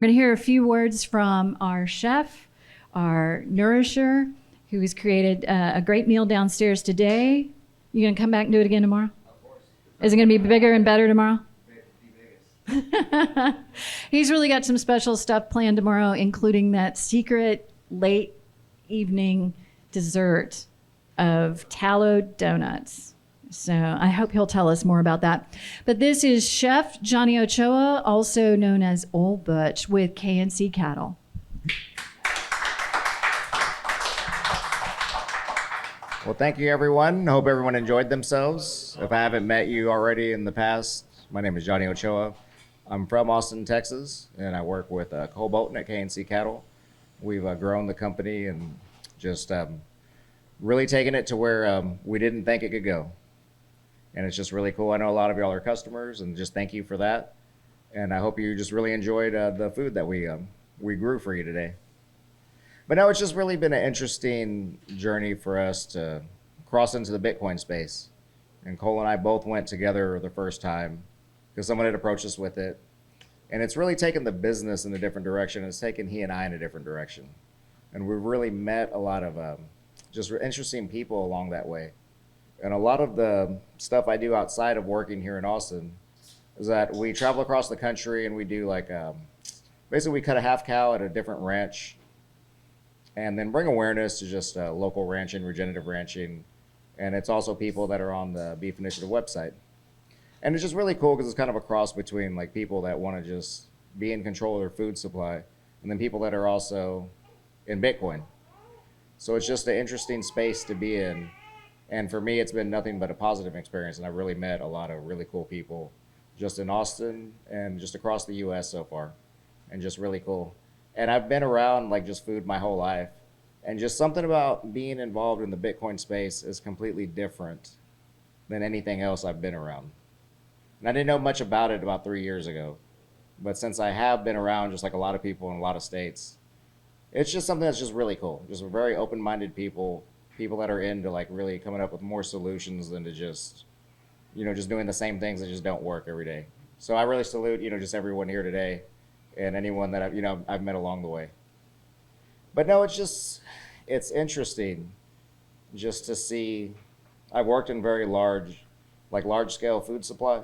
We're going to hear a few words from our chef, our nourisher, who has created a great meal downstairs today. You going to come back and do it again tomorrow? Of course. Is it going to be bigger and better tomorrow? The biggest. He's really got some special stuff planned tomorrow, including that secret late evening dessert of tallow donuts. So I hope he'll tell us more about that. But this is Chef Johnny Ochoa, also known as Old Butch, with KNC Cattle. Well, thank you, everyone. Hope everyone enjoyed themselves. If I haven't met you already in the past, my name is Johnny Ochoa. I'm from Austin, Texas, and I work with Cole Bolton at KNC Cattle. We've grown the company and just really taken it to where we didn't think it could go. And it's just really cool. I know a lot of y'all are customers, and just thank you for that. And I hope you just really enjoyed the food that we grew for you today. But no, it's just really been an interesting journey for us to cross into the Bitcoin space. And Cole and I both went together the first time because someone had approached us with it. And it's really taken the business in a different direction. It's taken he and I in a different direction. And we've really met a lot of just interesting people along that way. And a lot of the stuff I do outside of working here in Austin is that we travel across the country and we do like, basically we cut a half cow at a different ranch and then bring awareness to just local ranching, regenerative ranching. And it's also people that are on the Beef Initiative website. And it's just really cool because it's kind of a cross between like people that want to just be in control of their food supply and then people that are also in Bitcoin. So it's just an interesting space to be in. And for me, it's been nothing but a positive experience. And I've really met a lot of really cool people just in Austin and just across the US so far. And just really cool. And I've been around like just food my whole life. And just something about being involved in the Bitcoin space is completely different than anything else I've been around. And I didn't know much about it about 3 years ago. But since I have been around just like a lot of people in a lot of states, it's just something that's just really cool. Just very open-minded people that are into like really coming up with more solutions than to just, just doing the same things that just don't work every day. So I really salute, just everyone here today and anyone that I've met along the way. But no, it's interesting just to see. I've worked in very large scale food supply.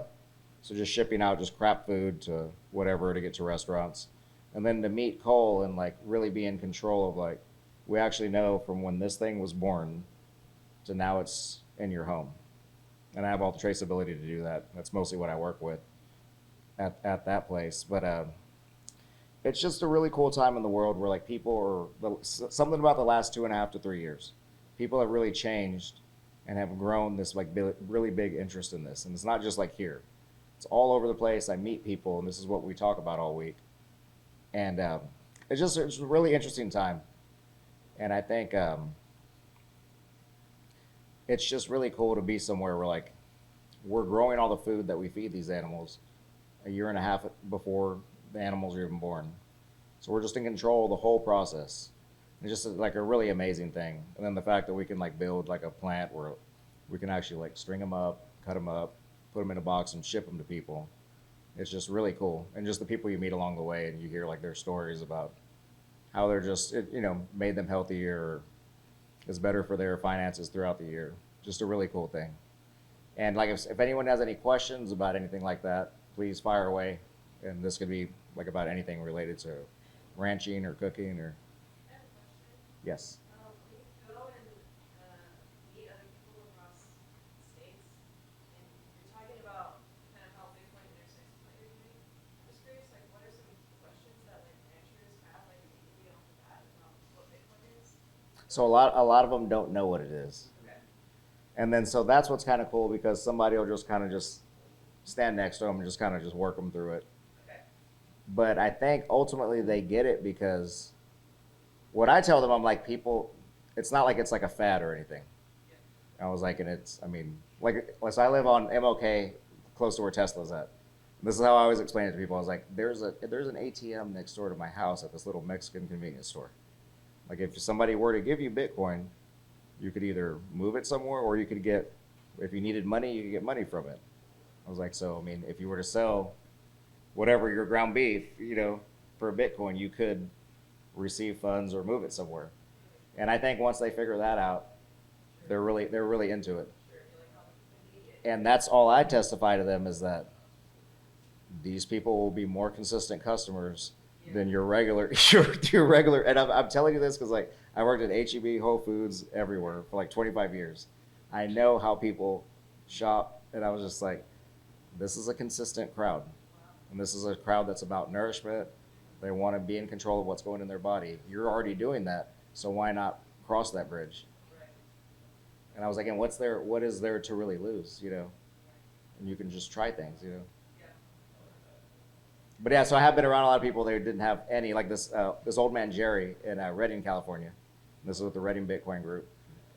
So just shipping out just crap food to whatever to get to restaurants. And then to meet Cole and like really be in control of like, we actually know from when this thing was born to now it's in your home. And I have all the traceability to do that. That's mostly what I work with at that place. But it's just a really cool time in the world where like people are, something about the last 2.5 to 3 years, people have really changed and have grown this like really big interest in this. And it's not just like here. It's all over the place. I meet people and this is what we talk about all week. And it's a really interesting time. And I think it's just really cool to be somewhere where like we're growing all the food that we feed these animals 1.5 years before the animals are even born. So we're just in control of the whole process. It's just like a really amazing thing. And then the fact that we can like build like a plant where we can actually like string them up, cut them up, put them in a box and ship them to people. It's just really cool. And just the people you meet along the way and you hear like their stories about how they're just, made them healthier, is better for their finances throughout the year. Just a really cool thing. And like if anyone has any questions about anything like that, please fire away. And this could be like about anything related to ranching or cooking or. I have a question. Yes. When you go and meet other people across states, and you're talking about kind of how Bitcoin intersects with what you're doing, I'm just curious, like, what are some questions that like ranchers have, like immediately off the bat about what Bitcoin is? So a lot of them don't know what it is. Okay. And then so that's what's kind of cool because somebody will just kind of just stand next to them and just kind of just work them through it. Okay. But I think ultimately they get it because what I tell them, I'm like, people, it's not like it's like a fad or anything. Yeah. I was like, and it's, I mean, like, so I live on MLK, close to where Tesla's at. This is how I always explain it to people. I was like, there's an ATM next door to my house at this little Mexican convenience store. Like if somebody were to give you Bitcoin, you could either move it somewhere or you could get, if you needed money, you could get money from it. I was like, so, I mean, if you were to sell whatever your ground beef, for Bitcoin, you could receive funds or move it somewhere. And I think once they figure that out, they're really into it. And that's all I testify to them, is that these people will be more consistent customers than your regular your regular. And I'm telling you this because like I worked at HEB, Whole Foods, everywhere for like 25 years. I know how people shop, and I was just like, this is a consistent crowd, and this is a crowd that's about nourishment. They want to be in control of what's going in their body. You're already doing that, so why not cross that bridge? And I was like, and what is there to really lose, you know? And you can just try things, you know? But yeah, so I have been around a lot of people that didn't have any, like this old man, Jerry, in Redding, California. This is with the Redding Bitcoin group.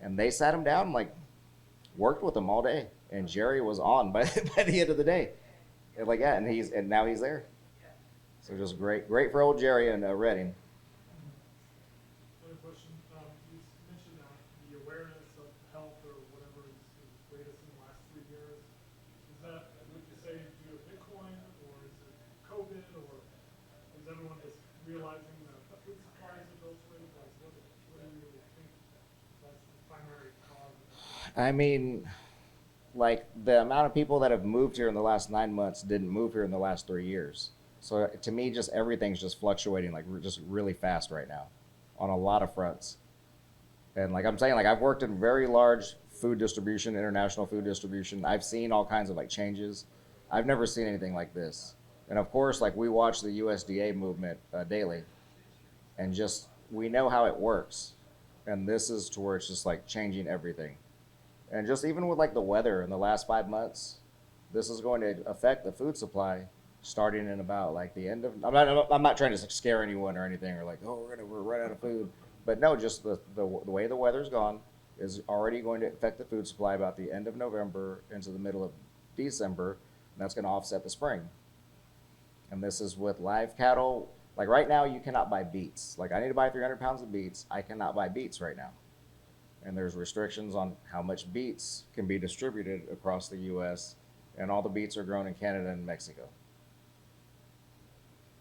And they sat him down, like, worked with him all day. And Jerry was on by the end of the day. And like, yeah, and now he's there. So just great for old Jerry in Redding. Another question. You mentioned that the awareness of health or whatever is greatest in the last 3 years. Is that, would you say, due to Bitcoin, or is it COVID, or is everyone just realizing that the food supply is adulterated? Like, what do you really think that's the primary cause? I mean, like the amount of people that have moved here in the last 9 months didn't move here in the last 3 years. So to me, just everything's just fluctuating like just really fast right now on a lot of fronts. And like I'm saying, like I've worked in very large food distribution, international food distribution. I've seen all kinds of like changes. I've never seen anything like this. And of course, like we watch the USDA movement daily, and just we know how it works. And this is to where it's just like changing everything. And just even with like the weather in the last 5 months, this is going to affect the food supply starting in about like the end of, I'm not trying to scare anyone or anything, or like, oh, we're running out of food. But no, just the way the weather's gone is already going to affect the food supply about the end of November into the middle of December, and that's going to offset the spring. And this is with live cattle. Like right now, you cannot buy beets. Like I need to buy 300 pounds of beets. I cannot buy beets right now. And there's restrictions on how much beets can be distributed across the U.S., and all the beets are grown in Canada and Mexico.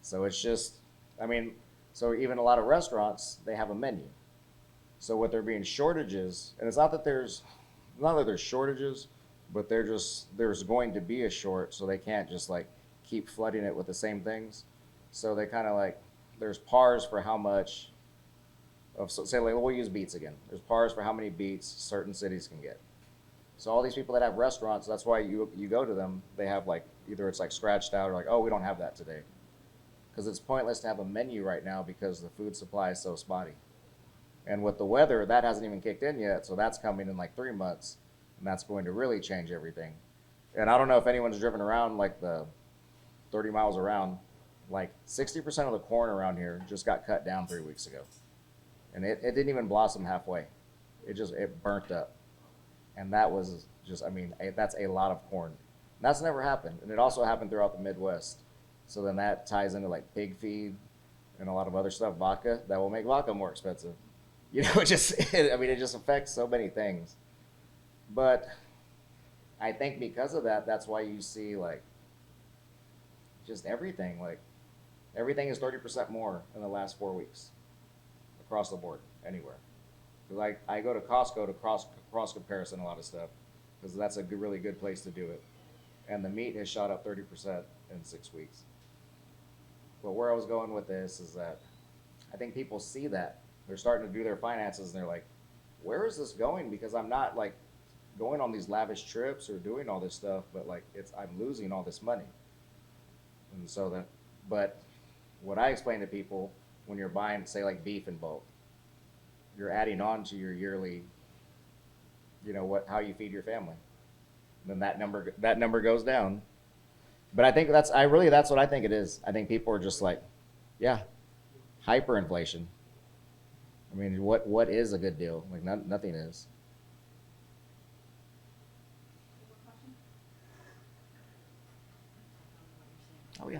So it's just, I mean, so even a lot of restaurants, they have a menu. So what there being shortages, and it's not that there's shortages, but there's going to be a short, so they can't just like keep flooding it with the same things. So they kind of like, there's pars for how much of, say like, we'll use beets again. There's pars for how many beets certain cities can get. So all these people that have restaurants, that's why you go to them, they have like, either it's like scratched out or like, oh, we don't have that today. Because it's pointless to have a menu right now because the food supply is so spotty. And with the weather, that hasn't even kicked in yet, so that's coming in like 3 months, and that's going to really change everything. And I don't know if anyone's driven around like the 30 miles around, like 60% of the corn around here just got cut down 3 weeks ago. And it didn't even blossom halfway. It burnt up. And that was just, I mean, that's a lot of corn. And that's never happened. And it also happened throughout the Midwest. So then that ties into like pig feed and a lot of other stuff, vodka, that will make vodka more expensive. You know, it just affects so many things. But I think because of that, that's why you see like just everything is 30% more in the last 4 weeks across the board, anywhere. Because I go to Costco to cross comparison a lot of stuff, because that's a really good place to do it. And the meat has shot up 30% in 6 weeks. But where I was going with this is that I think people see that. They're starting to do their finances and they're like, where is this going? Because I'm not like going on these lavish trips or doing all this stuff, but like I'm losing all this money. And so but what I explain to people, when you're buying, say like beef in bulk, you're adding on to your yearly, you know, how you feed your family. And then that number goes down. But I think that's what I think it is. I think people are just like, yeah, hyperinflation. I mean, what is a good deal? Like nothing is. Oh yeah.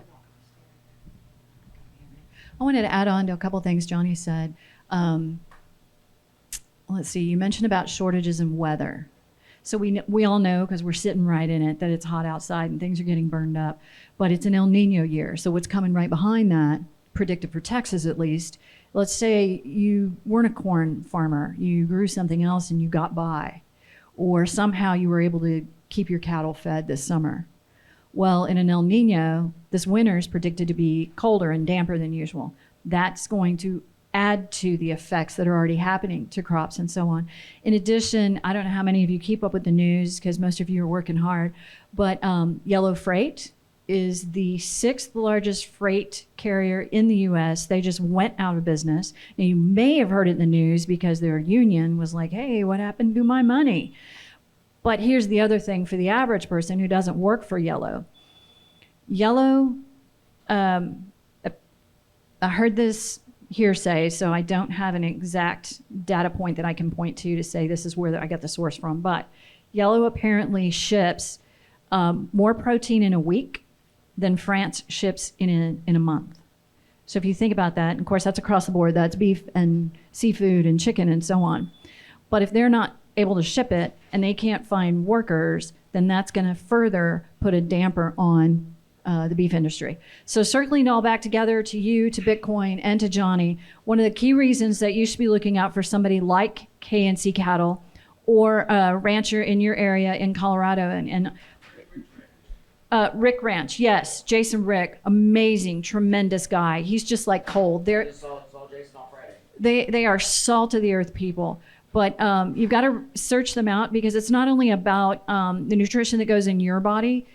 I wanted to add on to a couple things Johnny said. Let's see, you mentioned about shortages and weather. So we all know, because we're sitting right in it, that it's hot outside and things are getting burned up. But it's an El Nino year. So what's coming right behind that predictive for Texas at least. Let's say you weren't a corn farmer, you grew something else and you got by, or somehow you were able to keep your cattle fed this summer. Well, in an El Nino, this winter is predicted to be colder and damper than usual. That's going to add to the effects that are already happening to crops and so on. In addition, I don't know how many of you keep up with the news because most of you are working hard, but Yellow Freight is the 6th largest freight carrier in the US. They just went out of business. Now, you may have heard it in the news because their union was like, hey, what happened to my money? But here's the other thing for the average person who doesn't work for Yellow. Yellow, I heard this hearsay, so I don't have an exact data point that I can point to say this is where I get the source from, but Yellow apparently ships more protein in a week than France ships in a month. So if you think about that, and of course that's across the board, that's beef and seafood and chicken and so on. But if they're not able to ship it and they can't find workers, then that's going to further put a damper on the beef industry. So circling it all back together to you, to Bitcoin, and to Johnny, one of the key reasons that you should be looking out for somebody like KNC Cattle or a rancher in your area in Colorado and Rick Ranch, yes, Jason Rick, amazing, tremendous guy. He's just like cold. I just saw Jason on Friday. They are salt of the earth people. But you've got to search them out because it's not only about the nutrition that goes in your body,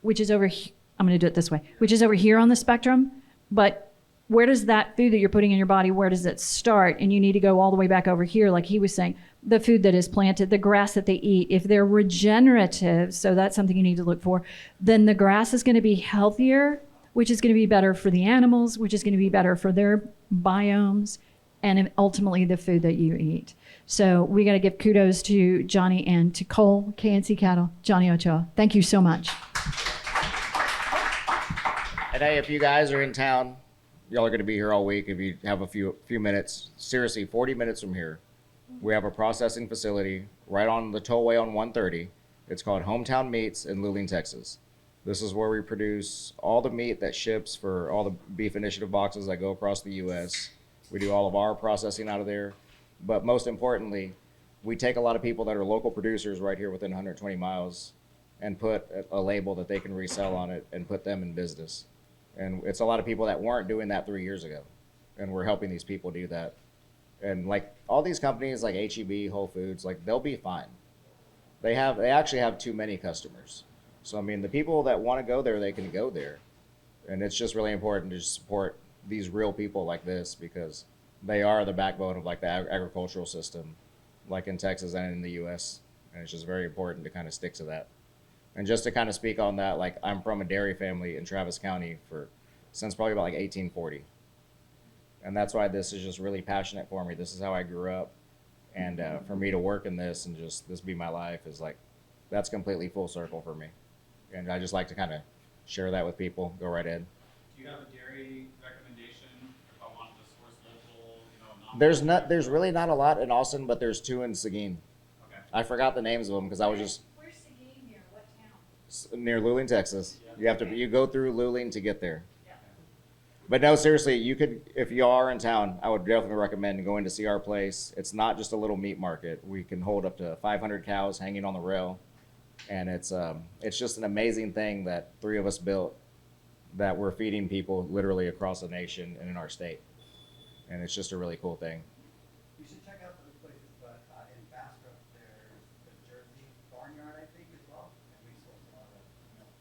which is over here. I'm going to do it this way, which is over here on the spectrum. But where does that food that you're putting in your body, where does it start? And you need to go all the way back over here, like he was saying, the food that is planted, the grass that they eat. If they're regenerative, so that's something you need to look for, then the grass is going to be healthier, which is going to be better for the animals, which is going to be better for their biomes, and ultimately the food that you eat. So we got to give kudos to Johnny and to Cole, KNC Cattle, Johnny Ochoa. Thank you so much. And hey, if you guys are in town, y'all are going to be here all week. If you have a few minutes, seriously, 40 minutes from here, we have a processing facility right on the tollway on 130. It's called Hometown Meats in Luling, Texas. This is where we produce all the meat that ships for all the Beef Initiative boxes that go across the U.S. We do all of our processing out of there. But most importantly, we take a lot of people that are local producers right here within 120 miles and put a label that they can resell on it and put them in business. And it's a lot of people that weren't doing that 3 years ago. And we're helping these people do that. And like all these companies like H-E-B, Whole Foods, like they'll be fine. They actually have too many customers. So I mean, the people that want to go there, they can go there. And it's just really important to support these real people like this because they are the backbone of like the agricultural system, like in Texas and in the U.S. And it's just very important to kind of stick to that. And just to kind of speak on that, like I'm from a dairy family in Travis County since probably about like 1840. And that's why this is just really passionate for me. This is how I grew up. And for me to work in this and just this be my life is like, that's completely full circle for me. And I just like to kind of share that with people. Go right ahead. Do you have a dairy recommendation if I wanted to source local, There's really not a lot in Austin, but there's 2 in Seguin. Okay. I forgot the names of them because I was just Where's Seguin near? What town? near Luling, Texas. You go through Luling to get there. Yeah. But no, seriously, you could, if you are in town, I would definitely recommend going to see our place. It's not just a little meat market. We can hold up to 500 cows hanging on the rail. And it's just an amazing thing that 3 of us built that we're feeding people literally across the nation and in our state. And it's just a really cool thing. You should check out those places, but in Bastrop, there's the Jersey Barnyard, I think, as well. And we source a lot of milk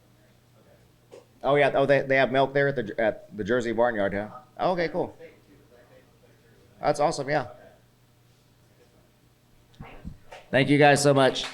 from there. Okay. Oh yeah, they have milk there at the Jersey Barnyard, huh? Oh, okay, cool. That's awesome, yeah. Thank you guys so much.